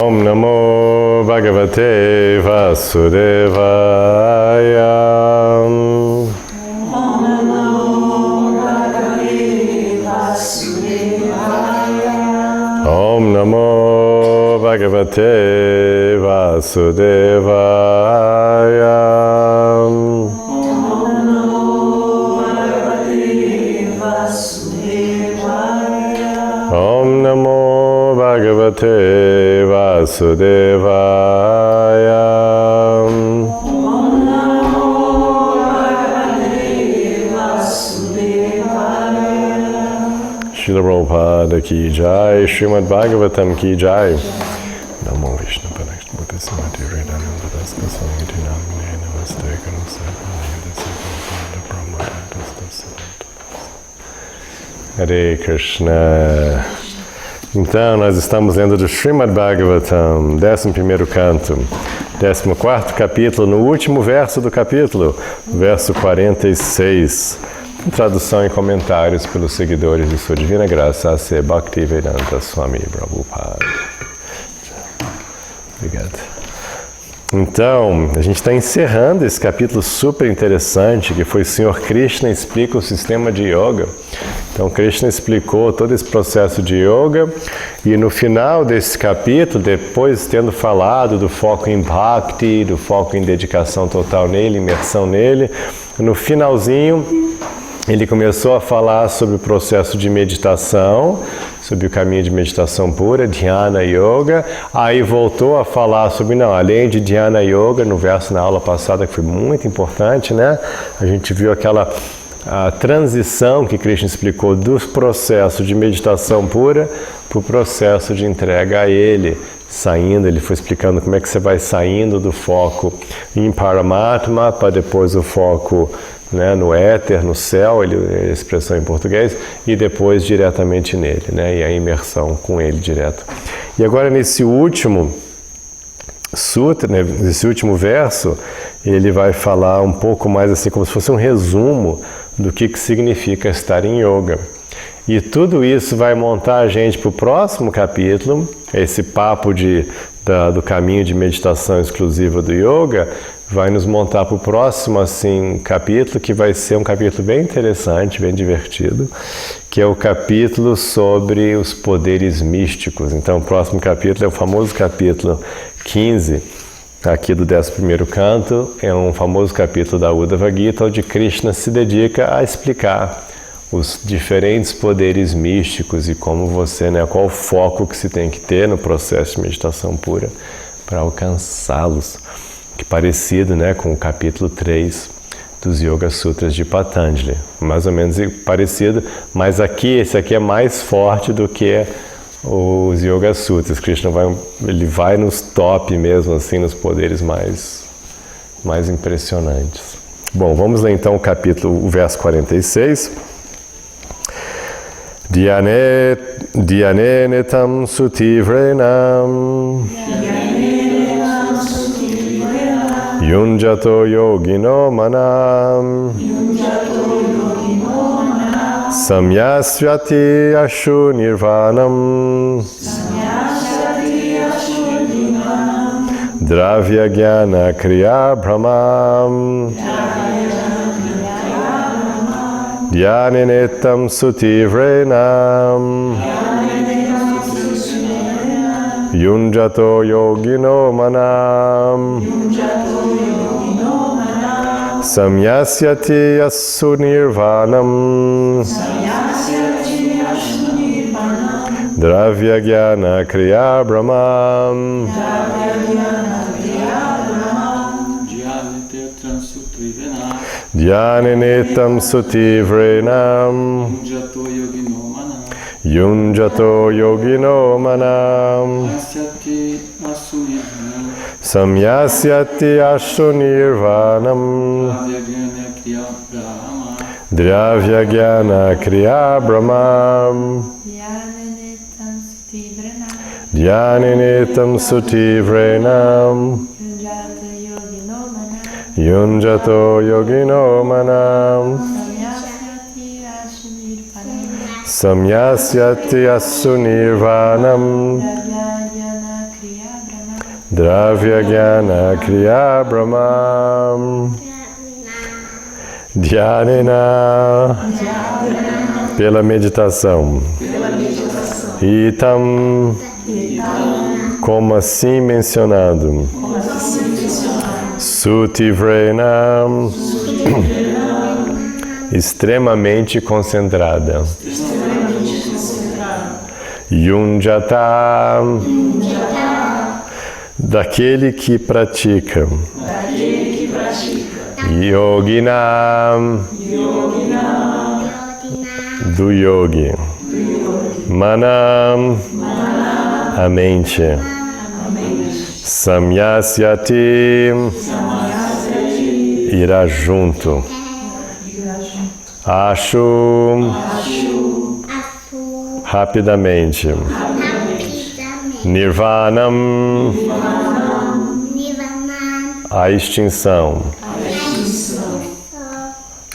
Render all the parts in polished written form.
Om Namo Bhagavate Vasudevaya. Om Namo Bhagavate Vasudevaya. Om Namo Bhagavate Vasudevaya. Om Namo Bhagavate Vasudevaya. Om Namo Bhagavate Vasudevaya. Om Namo Bhagavate Vasudevaya. Srila Prabhupada ki jai, Srimad Bhagavatam ki jai. Namo Vishnu Padakshta Buddha Samati Vridananda Daska Samiti Namine Namaste Guru Saipalaya Prabhupada Brahmada Hare Krishna. Então, nós estamos lendo do Srimad Bhagavatam, 11º canto, 14º capítulo, no último verso do capítulo, verso 46. Tradução e comentários pelos seguidores de Sua Divina Graça, A.C. Bhaktivedanta Swami Prabhupada. Obrigado. Então, a gente está encerrando esse capítulo super interessante, que foi o Senhor Krishna explica o sistema de yoga. Então, Krishna explicou todo esse processo de yoga, e no final desse capítulo, depois tendo falado do foco em bhakti, do foco em dedicação total nele, imersão nele, no finalzinho, ele começou a falar sobre o processo de meditação, sobre o caminho de meditação pura, Dhyana Yoga. Aí voltou a falar sobre, além de Dhyana Yoga, no verso na aula passada, que foi muito importante, né? A gente viu aquela transição que Krishna explicou do processo de meditação pura para o processo de entrega a Ele. Ele foi explicando como é que você vai saindo do foco em Paramatma para depois o foco, né, no éter, no céu, a expressão em português, e depois diretamente nele, né, e a imersão com ele direto. E agora nesse último sutra, né, nesse último verso, ele vai falar um pouco mais assim, como se fosse um resumo do que significa estar em yoga. E tudo isso vai montar a gente para o próximo capítulo, esse papo do caminho de meditação exclusiva do yoga, vai nos montar para o próximo capítulo, que vai ser um capítulo bem interessante, bem divertido, que é o capítulo sobre os poderes místicos. Então, o próximo capítulo é o famoso capítulo 15, aqui do 11º canto, é um famoso capítulo da Uddhava Gita, onde Krishna se dedica a explicar os diferentes poderes místicos e como você, né, qual o foco que se tem que ter no processo de meditação pura para alcançá-los. Que parecido, né, com o capítulo 3 dos Yoga Sutras de Patanjali. Mais ou menos parecido, mas esse aqui é mais forte do que os Yoga Sutras. Krishna vai nos top mesmo, assim, nos poderes mais impressionantes. Bom, vamos ler então o verso 46. Dhyanetam sutivrenam Yunjato yogino manam Samyasvyati ashu nirvanam Dravya jnana kriya brahmam Dhyanetam sutivrenam Yunjato yogino manam Samyasyati asu nirvanam Dravya jnana kriya brahmam Dhyanetam sutivrenam Yunjato yogino manam Samyasyati asu nirvanam Dravya jnana kriya brahmam Dhyanetam sutivrenam Yunjato yogino manam Samyasyati asu nirvanam Dravya Gyana Kriya Brahma Dhyanena, pela meditação. Itam, como assim mencionado. Sutivrena, extremamente concentrada. Yunjata, daquele que pratica. Yogina, do yogi. Manam, a mente. Samyasyati, irá junto. Ashu, rapidamente. Nirvanam, a extinção.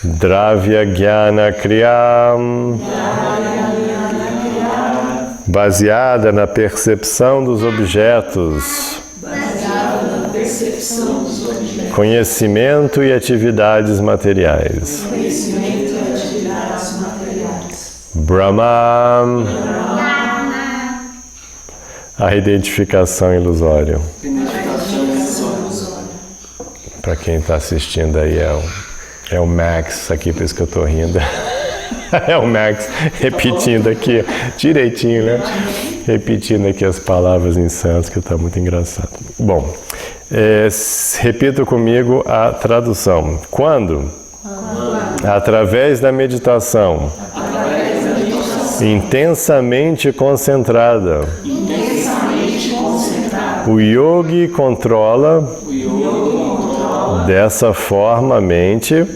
Dravya Gyana Kriya, baseada na percepção dos objetos. Conhecimento e atividades materiais. Brahma, a identificação ilusória. Para quem está assistindo aí é o Max aqui, por isso que eu estou rindo. É o Max repetindo aqui direitinho, né? Repetindo aqui as palavras em sânscrito, que está muito engraçado. Bom, repita comigo a tradução. Quando? Através da meditação. Intensamente concentrada. O yogi controla dessa forma a mente,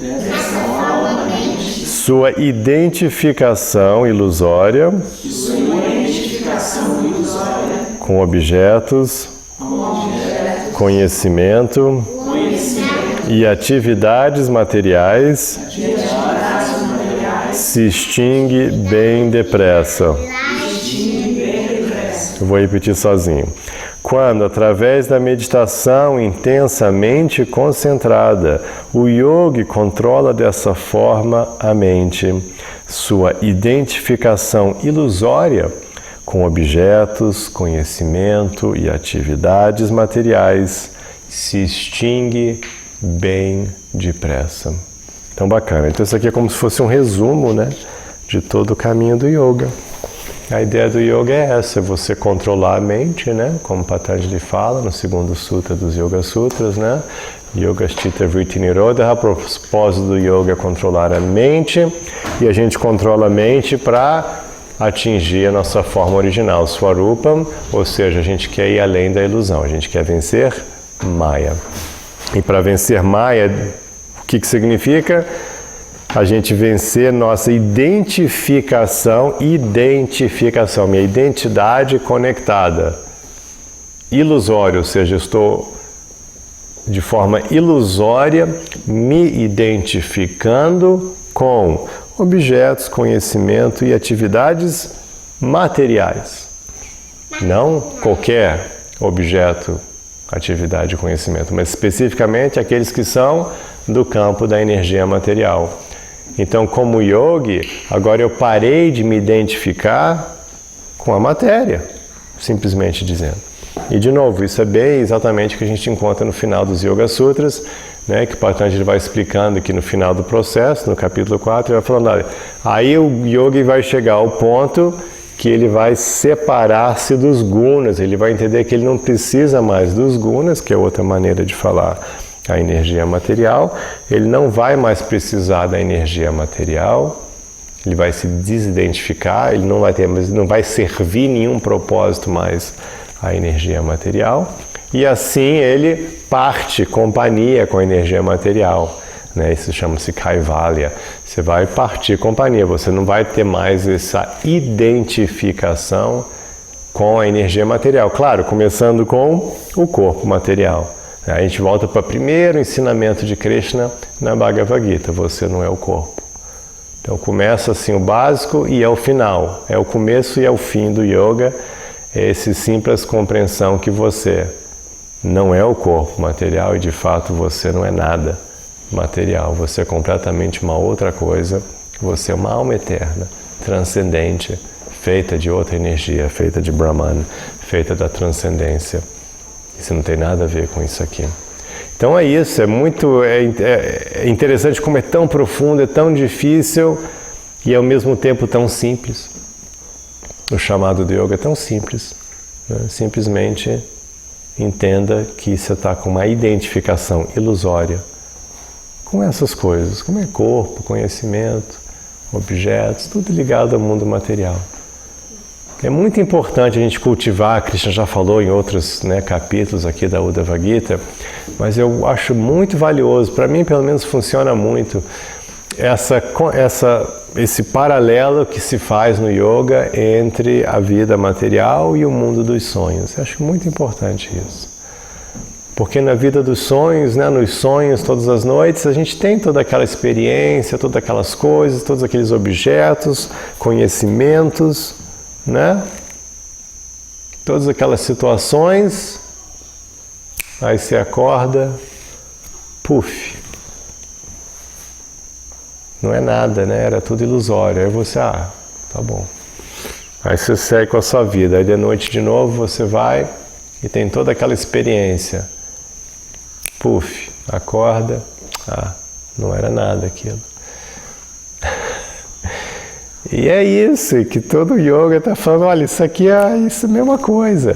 sua identificação ilusória com objetos, conhecimento e atividades materiais se extingue bem depressa. Eu vou repetir sozinho. Quando, através da meditação intensamente concentrada, o yogi controla dessa forma a mente, sua identificação ilusória com objetos, conhecimento e atividades materiais se extingue bem depressa. Então, bacana. Então, isso aqui é como se fosse um resumo, né, de todo o caminho do yoga. A ideia do yoga é essa, você controlar a mente, né? Como Patanjali fala no segundo sutra dos Yoga Sutras, né? Yogasthita Vritti Nirodha, a propósito do yoga é controlar a mente, e a gente controla a mente para atingir a nossa forma original, Swarupam, ou seja, a gente quer ir além da ilusão, a gente quer vencer Maya. E para vencer Maya, o que significa? A gente vencer nossa identificação, minha identidade conectada, ilusória, ou seja, eu estou de forma ilusória me identificando com objetos, conhecimento e atividades materiais. Não qualquer objeto, atividade e conhecimento, mas especificamente aqueles que são do campo da energia material. Então, como yogi, agora eu parei de me identificar com a matéria, simplesmente dizendo. E, de novo, isso é bem exatamente o que a gente encontra no final dos Yoga Sutras, né, que o Patanjali vai explicando aqui no final do processo, no capítulo 4, ele vai falando, olha, aí o yogi vai chegar ao ponto que ele vai separar-se dos gunas, ele vai entender que ele não precisa mais dos gunas, que é outra maneira de falar a energia material, ele não vai mais precisar da energia material, ele vai se desidentificar, ele não vai servir nenhum propósito mais à energia material, e assim ele parte companhia com a energia material, né? Isso chama-se Kaivalya. Você vai partir companhia, você não vai ter mais essa identificação com a energia material. Claro, começando com o corpo material. A gente volta para o primeiro ensinamento de Krishna na Bhagavad Gita, você não é o corpo. Então começa assim o básico e é o final, é o começo e é o fim do yoga, é essa simples compreensão que você não é o corpo material e de fato você não é nada material. Você é completamente uma outra coisa. Você é uma alma eterna, transcendente, feita de outra energia, feita de Brahman, feita da transcendência. Isso não tem nada a ver com isso aqui. Então é isso, é interessante como é tão profundo, é tão difícil e ao mesmo tempo tão simples. O chamado do yoga é tão simples, né? Simplesmente entenda que você está com uma identificação ilusória com essas coisas, como é corpo, conhecimento, objetos, tudo ligado ao mundo material. É muito importante a gente cultivar, Krishna já falou em outros, né, capítulos aqui da Uddhava Gita, mas eu acho muito valioso, para mim pelo menos funciona muito, esse paralelo que se faz no yoga entre a vida material e o mundo dos sonhos. Eu acho muito importante isso. Porque na vida dos sonhos, né, nos sonhos, todas as noites, a gente tem toda aquela experiência, todas aquelas coisas, todos aqueles objetos, conhecimentos, né? Todas aquelas situações, aí você acorda, puf, não é nada, né? Era tudo ilusório. Aí você, tá bom. Aí você segue com a sua vida. Aí de noite de novo você vai e tem toda aquela experiência. Puf, acorda, não era nada aquilo. E é isso que todo yoga está falando, olha, isso aqui é isso a mesma coisa.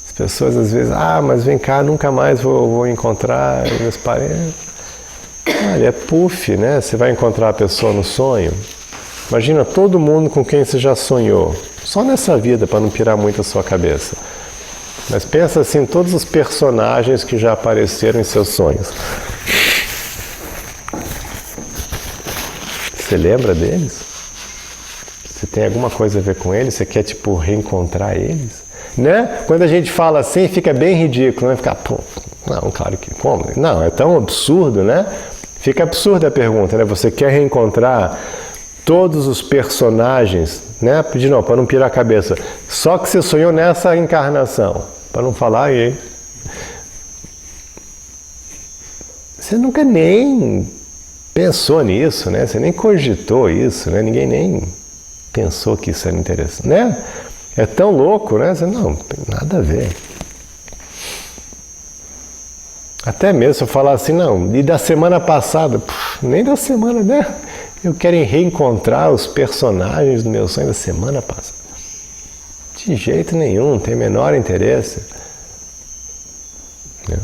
As pessoas às vezes, mas vem cá, nunca mais vou encontrar meus parentes. Olha, é puff, né? Você vai encontrar a pessoa no sonho. Imagina todo mundo com quem você já sonhou. Só nessa vida, para não pirar muito a sua cabeça. Mas pensa assim, todos os personagens que já apareceram em seus sonhos. Você lembra deles? Você tem alguma coisa a ver com eles? Você quer, tipo, reencontrar eles? Né? Quando a gente fala assim, fica bem ridículo, né? Fica, não, claro que como? Não, é tão absurdo, né? Fica absurda a pergunta, né? Você quer reencontrar todos os personagens, né? De novo, para não pirar a cabeça. Só que você sonhou nessa encarnação. Para não falar aí. Você nunca nem pensou nisso, né? Você nem cogitou isso, né? Ninguém nem pensou que isso era interessante, né? É tão louco, né? Você, não, nada a ver. Até mesmo se eu falar assim, não, e da semana passada, nem da semana, né? Eu quero reencontrar os personagens do meu sonho da semana passada. De jeito nenhum, não tem menor interesse. Né?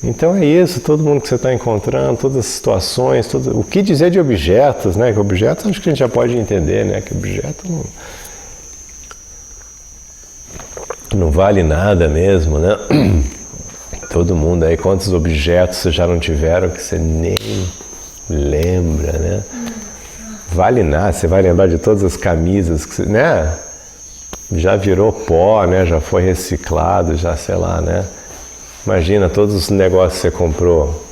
Então é isso, todo mundo que você está encontrando, todas as situações, o que dizer de objetos, né? Que objetos acho que a gente já pode entender, né? Que objeto não vale nada mesmo, né? Todo mundo aí, quantos objetos você já não tiveram que você nem lembra, né? Vale nada, você vai lembrar de todas as camisas que você, né? Já virou pó, né? Já foi reciclado, já sei lá, né? Imagina todos os negócios que você comprou.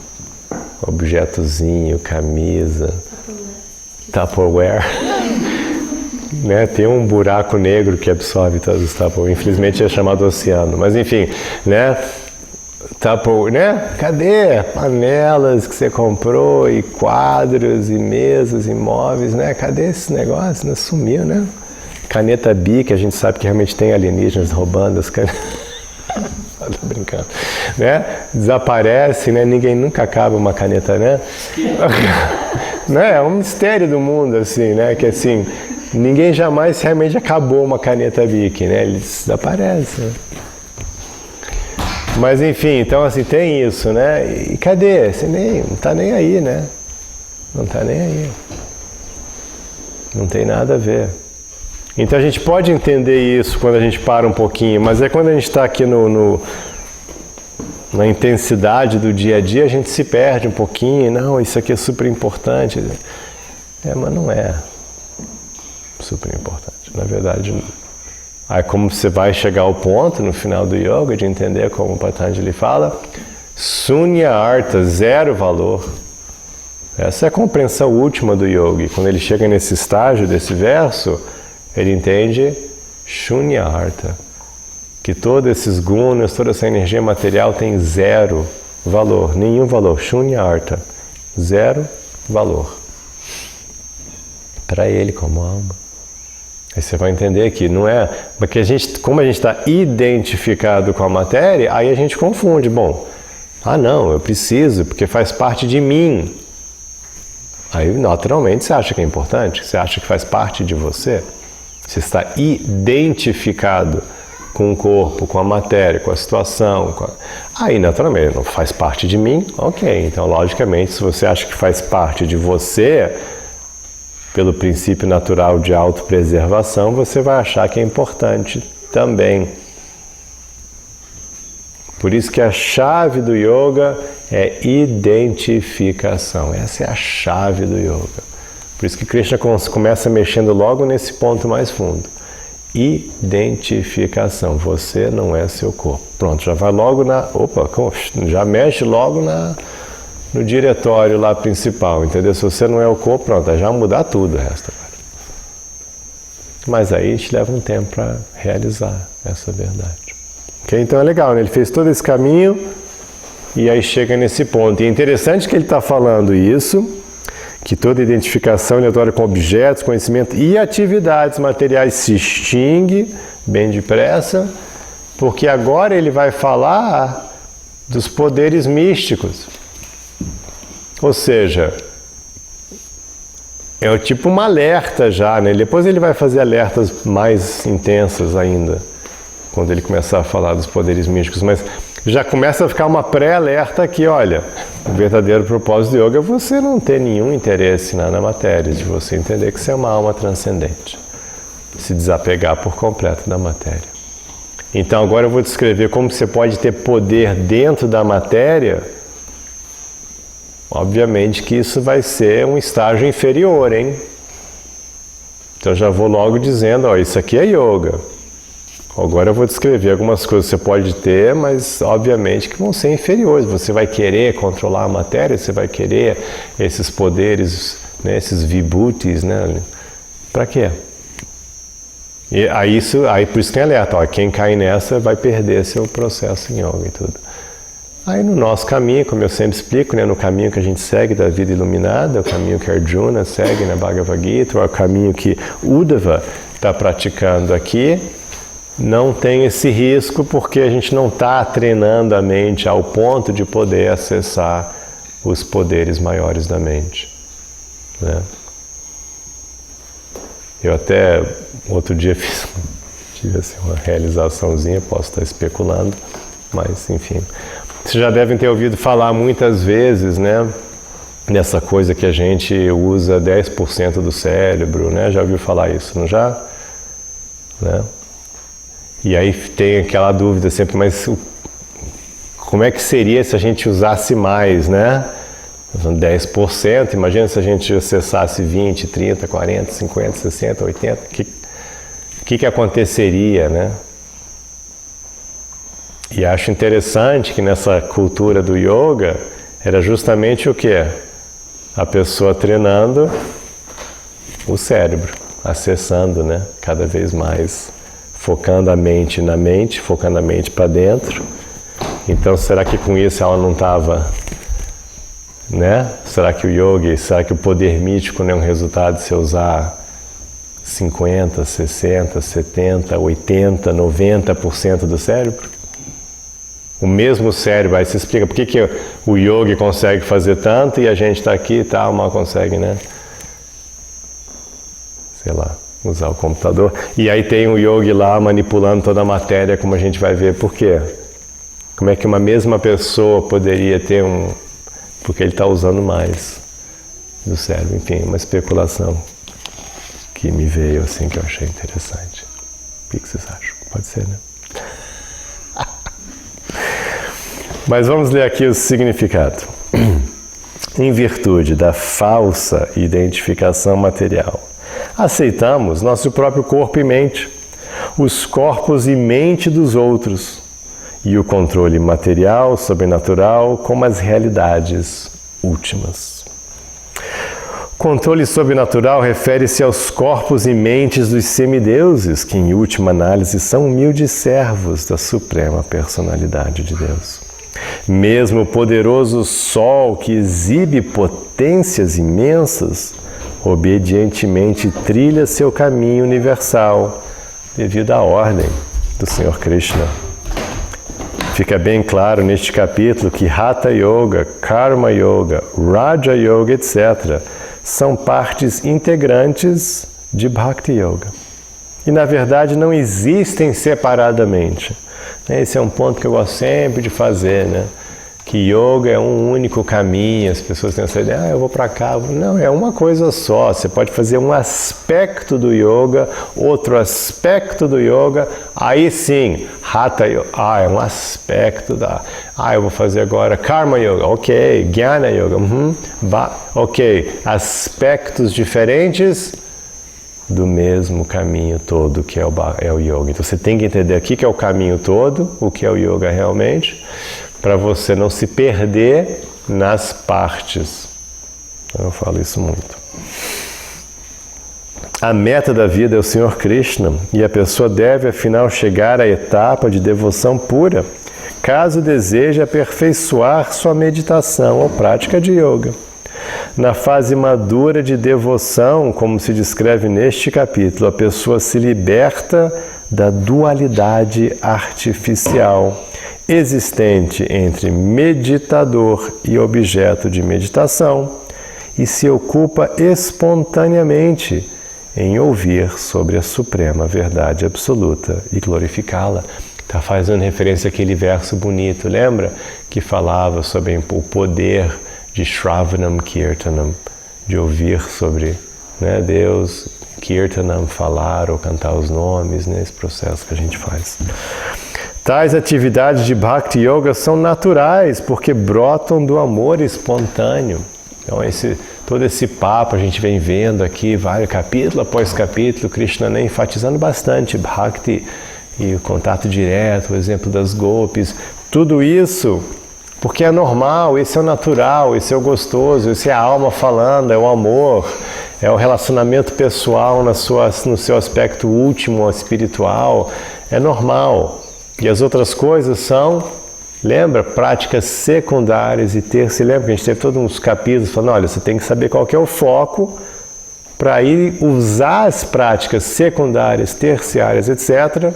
Objetozinho, camisa, Tupperware. Né? Tem um buraco negro que absorve todos os Tupperware. Infelizmente é chamado oceano, mas enfim, né? Tupperware, né? Cadê panelas que você comprou e quadros e mesas e móveis, né? Cadê esse negócio? Né? Sumiu, né? Caneta Bic, a gente sabe que realmente tem alienígenas roubando as canetas. Tô brincando, né? Desaparece, né? Ninguém nunca acaba uma caneta, né? Né? É um mistério do mundo, assim, né? Que assim, ninguém jamais realmente acabou uma caneta Bic, né? Eles desaparecem. Mas enfim, então assim, tem isso, né? E cadê? Você não tá nem aí, né? Não tá nem aí. Não tem nada a ver. Então a gente pode entender isso quando a gente para um pouquinho, mas é quando a gente está aqui na intensidade do dia a dia, a gente se perde um pouquinho. Não, isso aqui é super importante. Mas não é super importante. Na verdade, aí como você vai chegar ao ponto no final do yoga de entender como o Patanjali fala, Sunya Artha, zero valor. Essa é a compreensão última do yogi. Quando ele chega nesse estágio desse verso, ele entende Shunya Artha. que todos esses gunas, toda essa energia material tem zero valor, nenhum valor, shunyartha, zero valor para ele como alma. Aí você vai entender que não é, porque como a gente está identificado com a matéria, aí a gente confunde, bom, não, eu preciso, porque faz parte de mim. Aí naturalmente você acha que é importante, você acha que faz parte de você, você está identificado com o corpo, com a matéria, com a situação. Aí, naturalmente, não faz parte de mim? Ok, então, logicamente, se você acha que faz parte de você, pelo princípio natural de autopreservação, você vai achar que é importante também. Por isso que a chave do yoga é identificação. Essa é a chave do yoga. Por isso que Krishna começa mexendo logo nesse ponto mais fundo. Identificação. Você não é seu corpo. Pronto, já vai logo já mexe logo no diretório lá principal, entendeu? Se você não é o corpo, pronto, já mudar tudo o resto agora. Mas aí a gente leva um tempo para realizar essa verdade. Okay? Então é legal, né? Ele fez todo esse caminho e aí chega nesse ponto. E é interessante que ele está falando isso, que toda identificação aleatória com objetos, conhecimento e atividades materiais se extingue bem depressa, porque agora ele vai falar dos poderes místicos. Ou seja, é tipo um alerta já, né? Depois ele vai fazer alertas mais intensos ainda, quando ele começar a falar dos poderes místicos, mas já começa a ficar uma pré-alerta aqui, olha, o verdadeiro propósito do yoga é você não ter nenhum interesse na matéria, de você entender que você é uma alma transcendente, se desapegar por completo da matéria. Então agora eu vou descrever como você pode ter poder dentro da matéria. Obviamente que isso vai ser um estágio inferior, hein? Então já vou logo dizendo, isso aqui é yoga. Agora eu vou descrever algumas coisas que você pode ter, mas obviamente que vão ser inferiores. Você vai querer controlar a matéria, você vai querer esses poderes, né, esses vibhutis, né? Para quê? E aí por isso tem alerta, quem cai nessa vai perder seu processo em yoga e tudo. Aí no nosso caminho, como eu sempre explico, né, no caminho que a gente segue da vida iluminada, o caminho que Arjuna segue na Bhagavad Gita, o caminho que Uddhava está praticando aqui, não tem esse risco porque a gente não está treinando a mente ao ponto de poder acessar os poderes maiores da mente, né? Eu até outro dia tive assim, uma realizaçãozinha, posso estar especulando, mas enfim. Vocês já devem ter ouvido falar muitas vezes, né, nessa coisa que a gente usa 10% do cérebro, né? Já ouviu falar isso, não já? Né? E aí tem aquela dúvida sempre, mas como é que seria se a gente usasse mais, né? 10%, imagina se a gente acessasse 20, 30, 40, 50, 60, 80, o que aconteceria, né? E acho interessante que nessa cultura do yoga era justamente o quê? A pessoa treinando o cérebro, acessando, né? Cada vez mais, focando a mente na mente, focando a mente para dentro. Então, será que com isso ela não estava, né? Será que o yoga, será que o poder mítico não é um resultado de você usar 50, 60, 70, 80, 90% do cérebro? O mesmo cérebro, aí se explica por que o yogi consegue fazer tanto e a gente está aqui e tal, mal consegue, né? Sei lá, usar o computador. E aí tem o yogi lá manipulando toda a matéria, como a gente vai ver. Por quê? Como é que uma mesma pessoa poderia ter porque ele está usando mais do cérebro. Enfim, uma especulação que me veio assim, que eu achei interessante. O que vocês acham? Pode ser, né? Mas vamos ler aqui o significado. Em virtude da falsa identificação material, aceitamos nosso próprio corpo e mente, os corpos e mente dos outros, e o controle material, sobrenatural, como as realidades últimas. Controle sobrenatural refere-se aos corpos e mentes dos semideuses, que em última análise são humildes servos da suprema personalidade de Deus. Mesmo o poderoso Sol, que exibe potências imensas, obedientemente trilha seu caminho universal, devido à ordem do Senhor Krishna. Fica bem claro neste capítulo que Hatha Yoga, Karma Yoga, Raja Yoga, etc., são partes integrantes de Bhakti Yoga. E, na verdade, não existem separadamente. Esse é um ponto que eu gosto sempre de fazer, né? Que yoga é um único caminho, as pessoas têm essa ideia, eu vou para cá. Não, é uma coisa só. Você pode fazer um aspecto do yoga, outro aspecto do yoga, aí sim, Hatha Yoga, é um aspecto da... eu vou fazer agora Karma Yoga, ok, Jnana Yoga, ok, aspectos diferentes do mesmo caminho todo que é o yoga. Então você tem que entender aqui que é o caminho todo, o que é o yoga realmente, para você não se perder nas partes. Eu falo isso muito. A meta da vida é o Senhor Krishna e a pessoa deve, afinal, chegar à etapa de devoção pura, caso deseje aperfeiçoar sua meditação ou prática de yoga. Na fase madura de devoção, como se descreve neste capítulo, a pessoa se liberta da dualidade artificial existente entre meditador e objeto de meditação e se ocupa espontaneamente em ouvir sobre a suprema verdade absoluta e glorificá-la. Está fazendo referência àquele verso bonito, lembra? Que falava sobre o poder de Shravanam Kirtanam, de ouvir sobre, né, Deus, Kirtanam, falar ou cantar os nomes, né, esse processo que a gente faz. Tais atividades de Bhakti Yoga são naturais, porque brotam do amor espontâneo. Então, todo esse papo a gente vem vendo aqui, capítulo após capítulo, Krishna, né, enfatizando bastante Bhakti e o contato direto, o exemplo das gopis, tudo isso porque é normal, esse é o natural, esse é o gostoso, esse é a alma falando, é o amor, é o relacionamento pessoal no seu aspecto último, espiritual, é normal. E as outras coisas são, lembra, práticas secundárias e terciárias. Lembra que a gente teve todos uns capítulos falando, olha, você tem que saber qual que é o foco para ir usar as práticas secundárias, terciárias, etc.,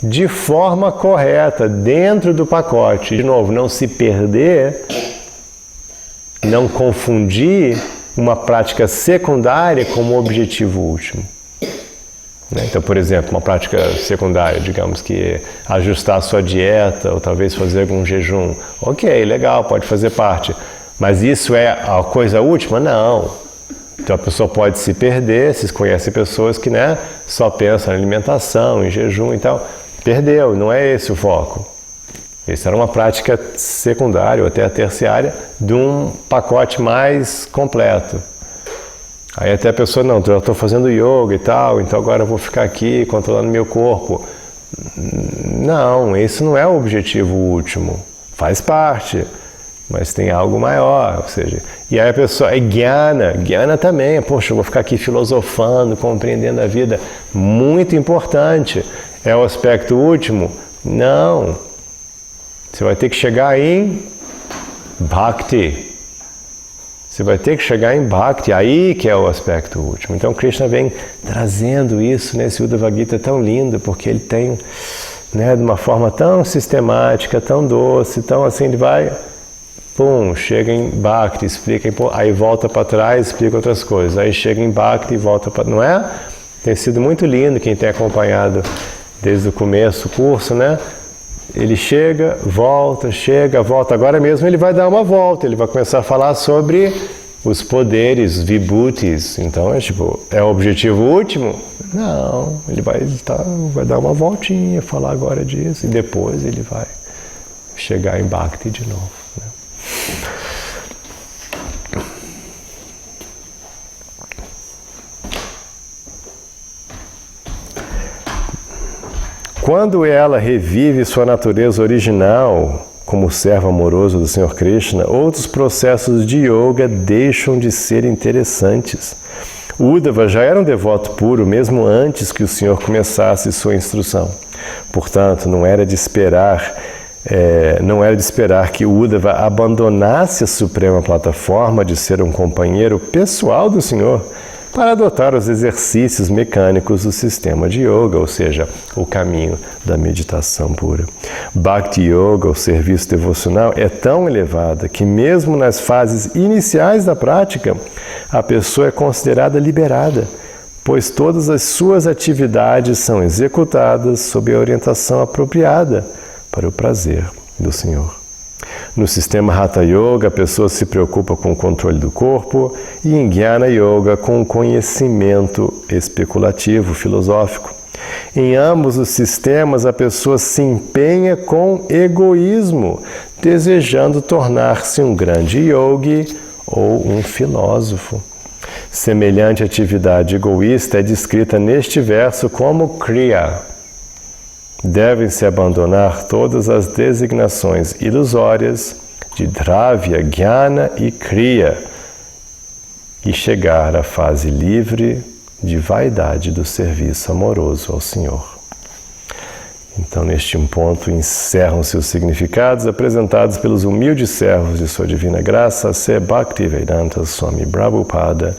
de forma correta, dentro do pacote. De novo, não se perder, não confundir uma prática secundária como objetivo último. Então, por exemplo, uma prática secundária, digamos que ajustar a sua dieta ou talvez fazer algum jejum. Ok, legal, pode fazer parte. Mas isso é a coisa última? Não. Então a pessoa pode se perder, se conhece pessoas que, né, só pensam em alimentação, em jejum e tal. Perdeu, não é esse o foco. Isso era uma prática secundária ou até a terciária de um pacote mais completo. Aí até a pessoa, não, eu estou fazendo yoga e tal, então agora eu vou ficar aqui controlando meu corpo. Não, isso não é o objetivo último. Faz parte, mas tem algo maior. Ou seja, e aí a pessoa, é Jnana também. Poxa, eu vou ficar aqui filosofando, compreendendo a vida. Muito importante. É o aspecto último? Não. Você vai ter que chegar em Bhakti. Você vai ter que chegar em Bhakti, aí que é o aspecto último. Então Krishna vem trazendo isso nesse Uddhava Gita tão lindo, porque ele tem, né, de uma forma tão sistemática, tão doce, tão assim, ele vai, chega em Bhakti, explica, aí volta para trás, explica outras coisas. Aí chega em Bhakti e volta para... Não é? Tem sido muito lindo quem tem acompanhado desde o começo o curso, né? Ele chega, volta. Agora mesmo ele vai dar uma volta, ele vai começar a falar sobre os poderes, vibhutis. Então é o objetivo último? Não, ele vai dar uma voltinha, falar agora disso, e depois ele vai chegar em Bhakti de novo. Né? Quando ela revive sua natureza original, como servo amoroso do Senhor Krishna, outros processos de yoga deixam de ser interessantes. Uddhava já era um devoto puro mesmo antes que o Senhor começasse sua instrução. Portanto, não era de esperar que Uddhava abandonasse a suprema plataforma de ser um companheiro pessoal do Senhor para adotar os exercícios mecânicos do sistema de yoga, ou seja, o caminho da meditação pura. Bhakti Yoga, o serviço devocional, é tão elevada que mesmo nas fases iniciais da prática, a pessoa é considerada liberada, pois todas as suas atividades são executadas sob a orientação apropriada para o prazer do Senhor. No sistema Hatha Yoga, a pessoa se preocupa com o controle do corpo e em Jnana Yoga com o conhecimento especulativo, filosófico. Em ambos os sistemas, a pessoa se empenha com egoísmo, desejando tornar-se um grande yogi ou um filósofo. Semelhante atividade egoísta é descrita neste verso como Kriya. Devem-se abandonar todas as designações ilusórias de Dravya, Jnana e Kriya e chegar à fase livre de vaidade do serviço amoroso ao Senhor. Então, neste ponto, encerram-se os significados apresentados pelos humildes servos de Sua Divina Graça, C. Bhaktivedanta Swami Prabhupada,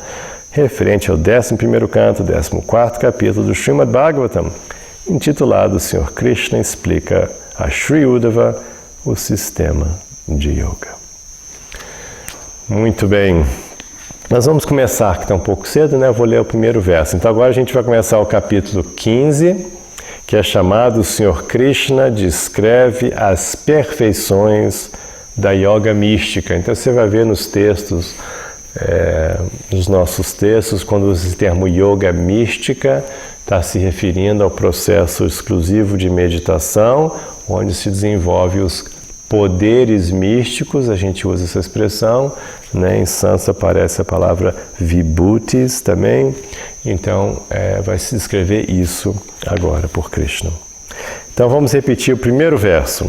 referente ao 11º canto, 14º capítulo do Srimad Bhagavatam, intitulado O Senhor Krishna explica a Sri Uddhava o sistema de yoga. Muito bem, nós vamos começar, que está um pouco cedo, né? Eu vou ler o primeiro verso. Então agora a gente vai começar o capítulo 15, que é chamado O Senhor Krishna descreve as perfeições da yoga mística. Então você vai ver nos textos, nos nossos textos, quando usa esse termo yoga mística, está se referindo ao processo exclusivo de meditação, onde se desenvolve os poderes místicos, a gente usa essa expressão, né? Em sânscrito aparece a palavra vibhutis também, então vai se descrever isso agora por Krishna. Então vamos repetir o primeiro verso.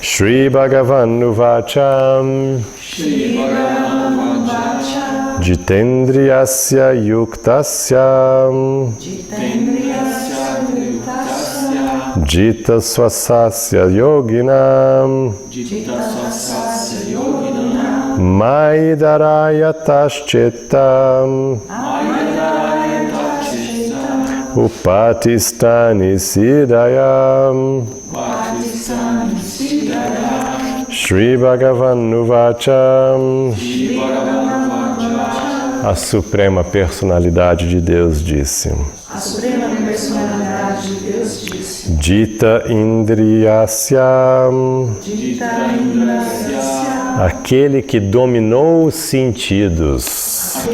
Shri Bhagavan Uvacham Jitendriyasya Yuktasya Jita Swasasya Yoginam Maidaraya Tashchetam Upatistani Siddhayam Shri Bhagavan Uvacham. A Suprema Personalidade de Deus disse. A Suprema Personalidade de Deus disse. Jita Indriyasya. Aquele que dominou os sentidos.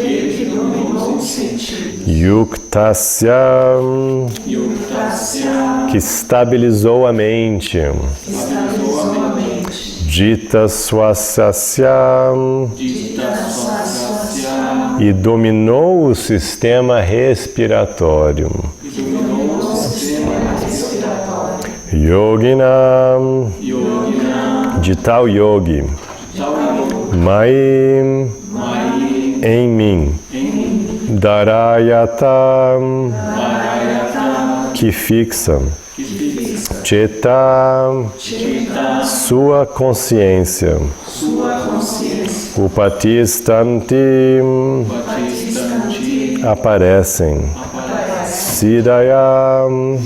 Yuktasya. Que estabilizou a mente. Jita Swasasya. E dominou o sistema respiratório. Yoginam. De tal yogi. Maim. Em mim. Darayatam. Que fixa. Cheta. Sua consciência. Upatistanti. Aparecem. Siddhayam.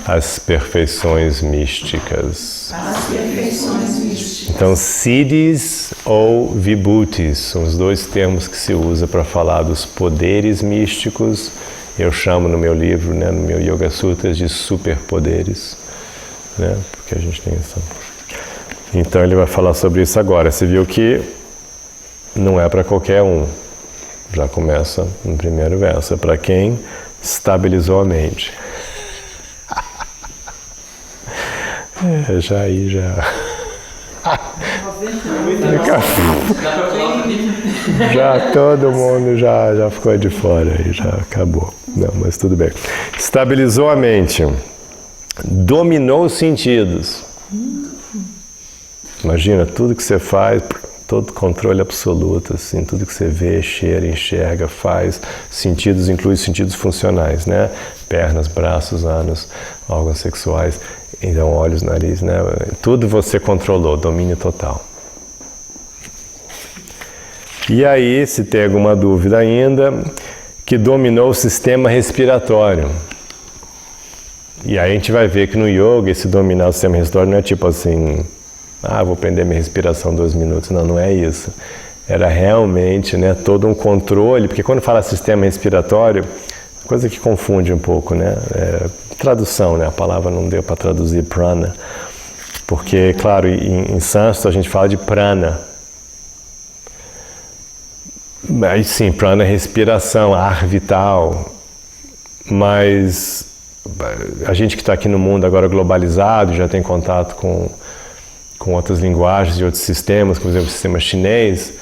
As perfeições místicas. Então, siddhis ou vibhutis são os dois termos que se usa para falar dos poderes místicos. Eu chamo no meu livro, né, no meu Yoga Sutras, de superpoderes, né, porque a gente tem isso. Então ele vai falar sobre isso agora. Você viu que não é para qualquer um. Já começa no primeiro verso. É para quem estabilizou a mente. Já todo mundo já ficou de fora aí, já acabou. Não, mas tudo bem. Estabilizou a mente. Dominou os sentidos. Imagina, tudo que você faz, todo controle absoluto, assim, tudo que você vê, cheira, enxerga, faz, sentidos, inclui sentidos funcionais, né? Pernas, braços, ânus, órgãos sexuais, então olhos, nariz, né? Tudo você controlou, domínio total. E aí, se tem alguma dúvida ainda, que dominou o sistema respiratório. E aí a gente vai ver que no yoga, esse dominar o sistema respiratório não é tipo assim, vou prender minha respiração 2 minutos. Não, não é isso. Era realmente, né, todo um controle, porque quando fala sistema respiratório, coisa que confunde um pouco, né? Tradução, né? A palavra não deu para traduzir prana, porque, claro, em sânscrito a gente fala de prana. Mas sim, prana é respiração, ar vital, mas a gente que está aqui no mundo agora globalizado, já tem contato com outras linguagens e outros sistemas, por exemplo, o sistema chinês,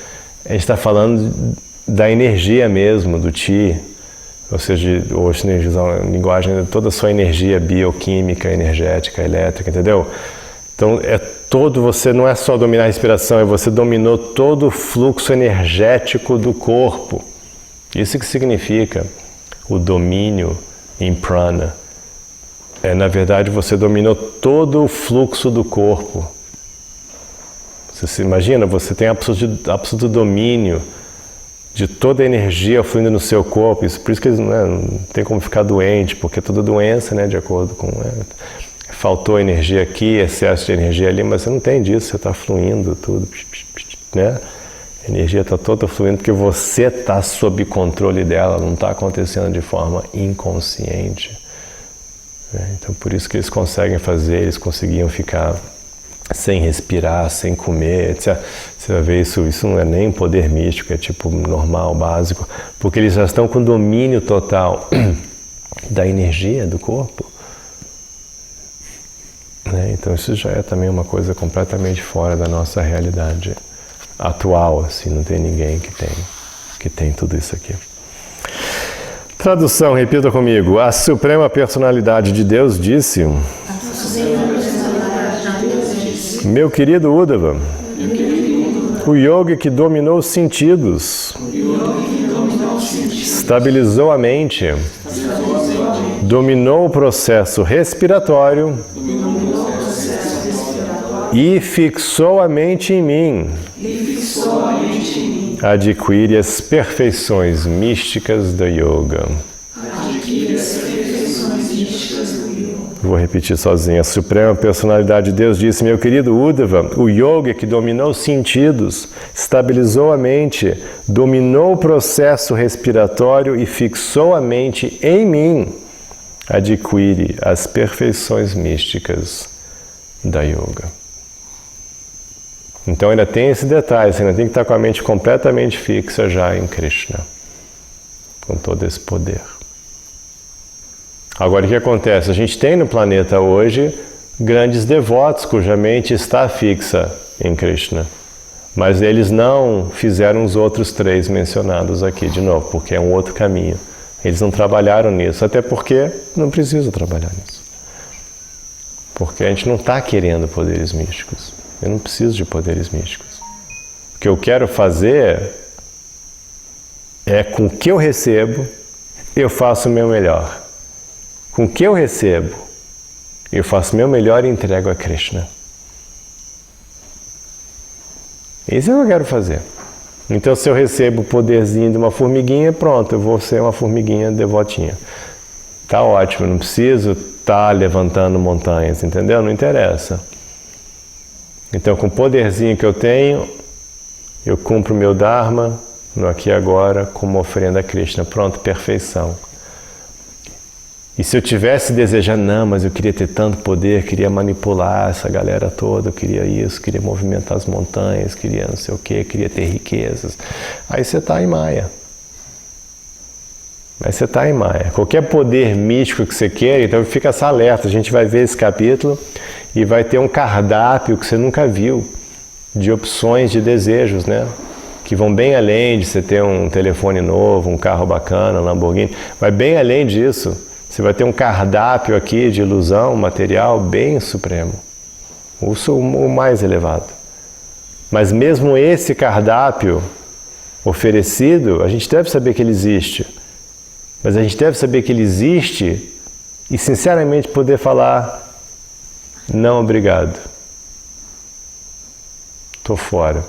a gente está falando da energia mesmo, do Qi, ou seja, hoje a linguagem, toda a sua energia bioquímica, energética, elétrica, entendeu? Então, você não é só dominar a respiração, você dominou todo o fluxo energético do corpo. Isso que significa o domínio em prana. Na verdade, você dominou todo o fluxo do corpo. Você se imagina, você tem absoluto domínio de toda a energia fluindo no seu corpo. Por isso que não tem como ficar doente, porque toda doença, né, de acordo com... faltou energia aqui, excesso de energia ali, mas você não tem disso, você está fluindo tudo, né? A energia está toda fluindo porque você está sob controle dela, não está acontecendo de forma inconsciente. Então, por isso que eles conseguem fazer, eles conseguiam ficar sem respirar, sem comer, etc. Você vai ver isso não é nem poder místico, é tipo normal, básico, porque eles já estão com domínio total da energia do corpo. Então isso já é também uma coisa completamente fora da nossa realidade atual, assim, não tem ninguém que tem tudo isso aqui. Tradução, repita comigo. A Suprema Personalidade de Deus disse: meu querido Uddhava, o yoga que dominou os sentidos, estabilizou a mente, dominou o processo respiratório e fixou a mente em mim. Adquire as perfeições místicas do yoga. Vou repetir sozinho. A Suprema Personalidade de Deus disse: meu querido Uddhava, o yoga que dominou os sentidos, estabilizou a mente, dominou o processo respiratório e fixou a mente em mim. Adquire as perfeições místicas da yoga. Então ainda tem esse detalhe, você ainda tem que estar com a mente completamente fixa já em Krishna, com todo esse poder. Agora o que acontece? A gente tem no planeta hoje grandes devotos cuja mente está fixa em Krishna, mas eles não fizeram os outros 3 mencionados aqui de novo, porque é um outro caminho. Eles não trabalharam nisso, até porque não precisa trabalhar nisso. Porque a gente não está querendo poderes místicos. Eu não preciso de poderes místicos. O que eu quero fazer é, com o que eu recebo, eu faço o meu melhor. Com o que eu recebo, eu faço o meu melhor e entrego a Krishna. Isso é o que eu quero fazer. Então, se eu recebo o poderzinho de uma formiguinha, pronto, eu vou ser uma formiguinha devotinha. Tá ótimo, não preciso estar levantando montanhas, entendeu? Não interessa. Então, com o poderzinho que eu tenho, eu cumpro o meu Dharma, no aqui e agora, como oferenda a Krishna. Pronto, perfeição. E se eu tivesse desejando, não, mas eu queria ter tanto poder, queria manipular essa galera toda, eu queria isso, queria movimentar as montanhas, queria não sei o quê, queria ter riquezas. Aí você está em Maya. Aí você está em Maya. Qualquer poder místico que você queira, então fica essa alerta. A gente vai ver esse capítulo e vai ter um cardápio que você nunca viu de opções de desejos, né? Que vão bem além de você ter um telefone novo, um carro bacana, um Lamborghini. Vai bem além disso. Você vai ter um cardápio aqui de ilusão material bem supremo. O mais elevado. Mas mesmo esse cardápio oferecido, a gente deve saber que ele existe. Mas a gente deve saber que ele existe e sinceramente poder falar: não, obrigado. Estou fora.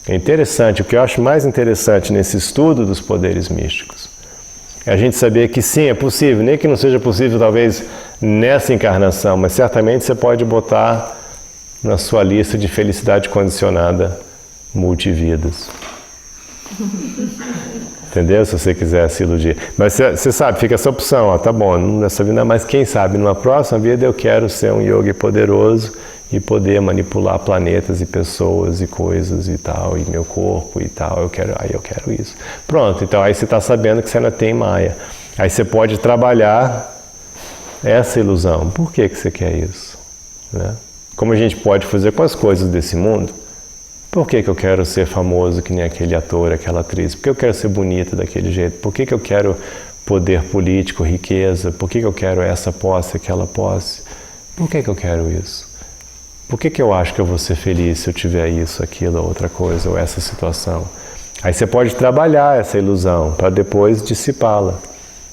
É interessante, o que eu acho mais interessante nesse estudo dos poderes místicos é a gente saber que sim, é possível, nem que não seja possível talvez nessa encarnação, mas certamente você pode botar na sua lista de felicidade condicionada multividas. Entendeu? Se você quiser se iludir. Mas você sabe, fica essa opção, ó, tá bom, nessa vida, mas quem sabe, numa próxima vida eu quero ser um yogi poderoso e poder manipular planetas e pessoas e coisas e tal, e meu corpo e tal, eu quero isso. Pronto, então aí você está sabendo que você ainda tem Maya. Aí você pode trabalhar essa ilusão. Por que você quer isso? Né? Como a gente pode fazer com as coisas desse mundo? Por que eu quero ser famoso que nem aquele ator, aquela atriz? Por que eu quero ser bonita daquele jeito? Por que eu quero poder político, riqueza? Por que eu quero essa posse, aquela posse? Por que eu quero isso? Por que eu acho que eu vou ser feliz se eu tiver isso, aquilo, outra coisa, ou essa situação? Aí você pode trabalhar essa ilusão para depois dissipá-la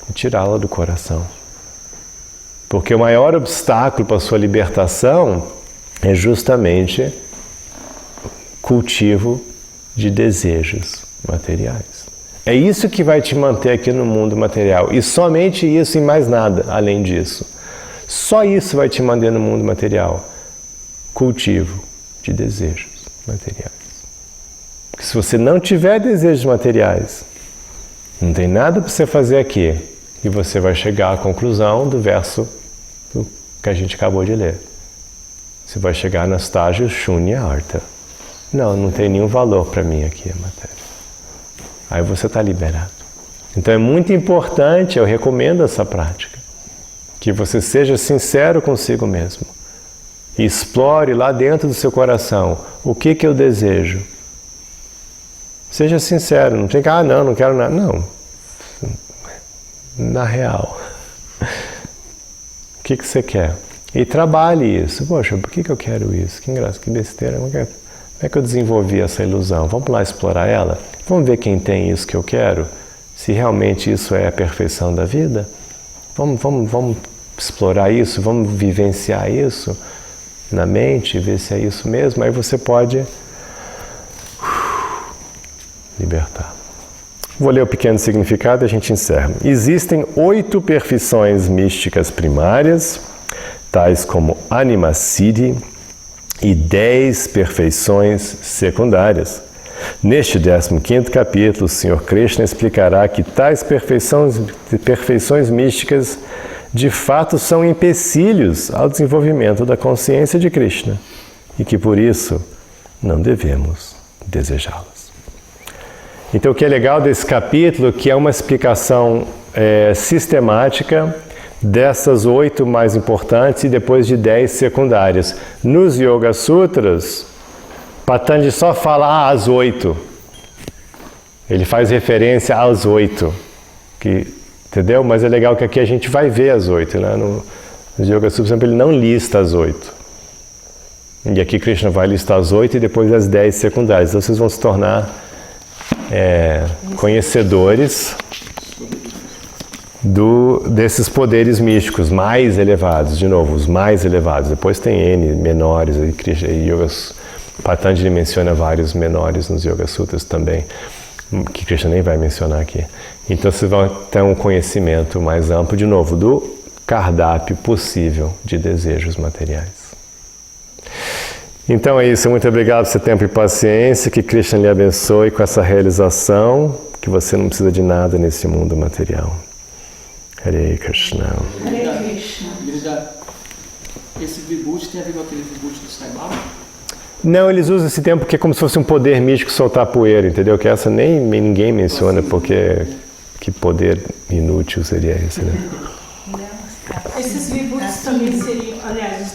e tirá-la do coração. Porque o maior obstáculo para a sua libertação é justamente cultivo de desejos materiais. É isso que vai te manter aqui no mundo material. E somente isso e mais nada além disso. Só isso vai te manter no mundo material. Cultivo de desejos materiais. Porque se você não tiver desejos materiais, não tem nada para você fazer aqui. E você vai chegar à conclusão do verso que a gente acabou de ler. Você vai chegar no estágio Shunya Artha. Não tem nenhum valor para mim aqui a matéria. Aí você está liberado. Então é muito importante, eu recomendo essa prática, que você seja sincero consigo mesmo. E explore lá dentro do seu coração o que eu desejo. Seja sincero, não tem que, não quero nada. Não. Na real. O que você quer? E trabalhe isso. Poxa, por que eu quero isso? Que engraçado, que besteira. Como é que eu desenvolvi essa ilusão? Vamos lá explorar ela? Vamos ver quem tem isso que eu quero? Se realmente isso é a perfeição da vida? Vamos explorar isso? Vamos vivenciar isso na mente, ver se é isso mesmo? Aí você pode libertar. Vou ler o pequeno significado e a gente encerra. Existem 8 perfeições místicas primárias, tais como Anima Siddhi, e 10 perfeições secundárias. Neste 15º capítulo, o Sr. Krishna explicará que tais perfeições místicas de fato são empecilhos ao desenvolvimento da consciência de Krishna e que por isso não devemos desejá-las. Então o que é legal desse capítulo é que é uma explicação sistemática dessas 8 mais importantes e depois de 10 secundárias. Nos Yoga Sutras, Patanjali só fala as 8. Ele faz referência às 8. Entendeu? Mas é legal que aqui a gente vai ver as 8. Né? No Yoga Sutras, ele não lista as 8. E aqui Krishna vai listar as 8 e depois as 10 secundárias. Então vocês vão se tornar conhecedores desses poderes místicos mais elevados, de novo, os mais elevados. Depois tem N menores, Patanjali menciona vários menores nos Yoga Sutras também, que Krishna nem vai mencionar aqui. Então vocês vão ter um conhecimento mais amplo, de novo, do cardápio possível de desejos materiais. Então é isso, muito obrigado pelo seu tempo e paciência, que Krishna lhe abençoe com essa realização, que você não precisa de nada nesse mundo material. Hare Krishna. Hare Krishna. Esse vibhuti tem a ver com aquele vibhuti do Sai Baba? Não, eles usam esse tempo porque é como se fosse um poder místico soltar poeira, entendeu? Que essa nem ninguém menciona, porque que poder inútil seria esse, né? Esses vibhutis também seriam, aliás, os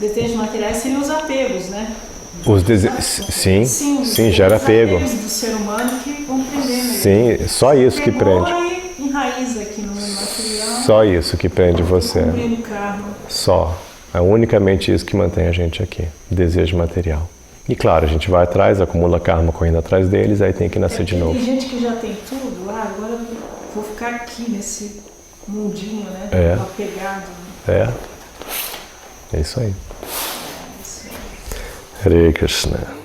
desejos materiais seriam os apegos, né? Sim, gera apego. Os apegos do ser humano que vão prender. Sim, só isso que prende. Enraiza aqui no mundo material. Só isso que prende você. No karma. Só. É unicamente isso que mantém a gente aqui, desejo material. E claro, a gente vai atrás, acumula karma correndo atrás deles, aí tem que nascer de novo. Tem gente que já tem tudo, agora eu vou ficar aqui nesse mundinho, né? Apegado. É isso aí. Hare Krishna.